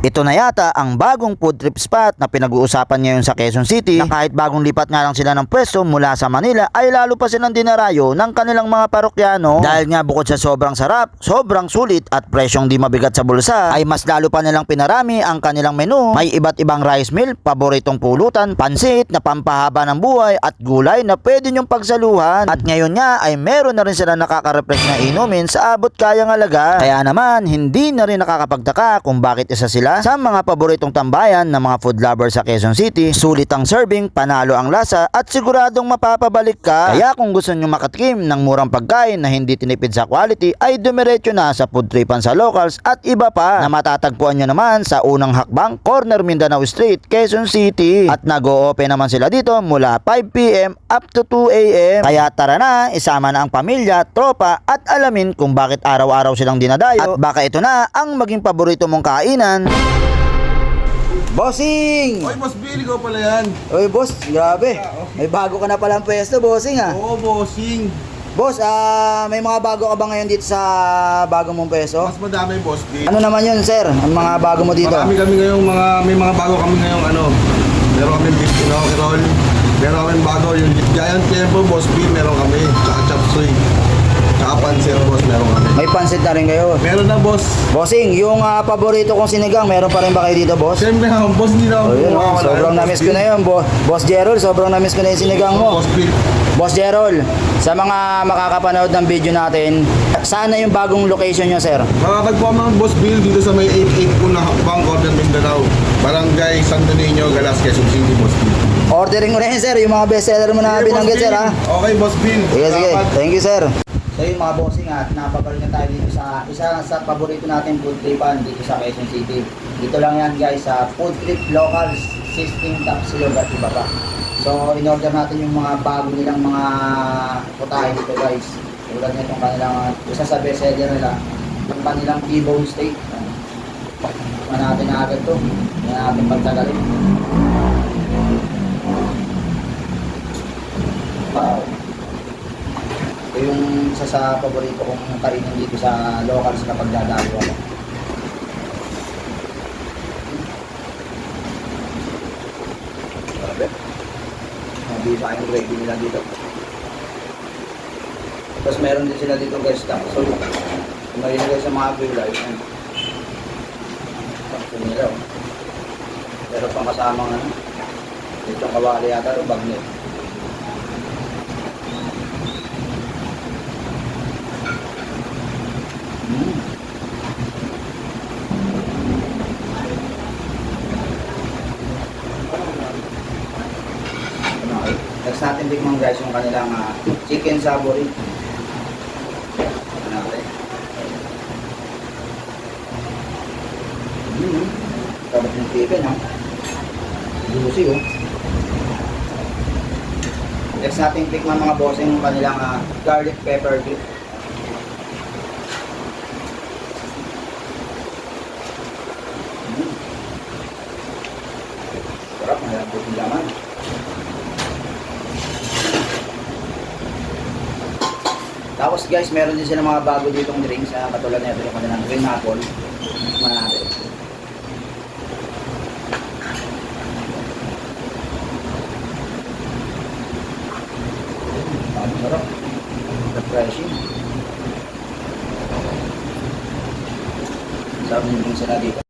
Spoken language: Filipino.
Ito na yata ang bagong food trip spot na pinag-uusapan ngayon sa Quezon City, na kahit bagong lipat nga lang sila ng pwesto mula sa Manila ay lalo pa silang dinarayo ng kanilang mga parokyano, dahil nga bukod sa sobrang sarap, sobrang sulit at presyong di mabigat sa bulsa, ay mas lalo pa nilang pinarami ang kanilang menu. May iba't ibang rice meal, paboritong pulutan, pansit na pampahaba ng buhay at gulay na pwede nyong pagsaluhan. At ngayon nga ay meron na rin sila nakaka-refresh na inumin sa abot kayang halaga. Kaya naman hindi na rin nakakapagtaka kung bakit isa sila sa mga paboritong tambayan ng mga food lovers sa Quezon City. Sulit ang serving, panalo ang lasa at siguradong mapapabalik ka. Kaya kung gusto nyo makatikim ng murang pagkain na hindi tinipid sa quality, ay dumiretso na sa food tripan sa locals at iba pa na matatagpuan nyo naman sa unang hakbang, corner Mindanao Street, Quezon City. At nag-o-open naman sila dito mula 5 PM up to 2 AM. Kaya tara na, isama na ang pamilya, tropa at alamin kung bakit araw-araw silang dinadayo at baka ito na ang maging paborito mong kainan. Bossing! Oy, Boss Bill, ikaw pala yan. Oy boss, grabe. May bago ka na palang pwesto, bossing ha. Oo, bossing. Boss, may mga bago ka ba ngayon dito sa bago mong pwesto? Mas madami, Boss Bill. Ano naman yun, sir? Ang mga bago mo dito? Marami kami ngayong may mga bago kami ngayong meron kami beef Pinoy roll. Meron kami bago yung Giant Tempo, Boss Bill, meron kami. Tsaka chop suey. Tsaka pansit, boss, meron kami. May pansit na rin kayo. Meron na, boss. Bossing, yung paborito kong sinigang, meron pa rin ba kayo dito, boss? Siyempre, boss, hindi na ako Yun, mawawala. sobrang na-miss ko na yun, Boss Gerald, sobrang na-miss ko na yung sinigang mo. Boss Bill. Boss Gerald, sa mga makakapanood ng video natin, saan na yung bagong location nyo, sir? Makakagpuan mo ng Boss Bill dito sa may 88 po na hakbang, Corner Mindanao. Barangay Santo Niño, Galas, Quezon City, Boss Bill. Ordering mo na yun, sir, yung mga bestseller mo na Sige, binanggit, Boss sir, Bill. ha? Okay, Boss Bill. Sige, sige. Salamat. Thank you, sir. So yung mga bossing at napabalik na tayo dito sa isa sa paborito natin food tripan dito sa Quezon City. Dito lang yan guys sa Food Trip Locals, Sisting Tapsilog at iba pa. So in-order natin yung mga bago nilang mga putahe dito guys. Tulad nitong kanilang isa sa best seller nila, yung kanilang T-bone steak. Tikman natin na agad to. Hindi na natin pagtagalin. Wow. Ito yung isa sa paborito kong kainan dito sa locals kapag dadayo ako. Grabe. Mabisa yung gravy nila dito. Tapos meron din sila dito guys so may nilagay sa mga gulay. Tapos nila oh. Pero pang kasamang dito kawali yata o bagnet. Next natin tikman guys yung kanilang chicken sabori. Natin. Sarap yung chicken ha. Juicy oh. Next natin tikman mga bossing yung kanilang garlic pepper dip. Sarap, malambot yung laman. Tapos guys, meron din sila mga bago ditong drinks, katulad na ito yung kanilang green apple.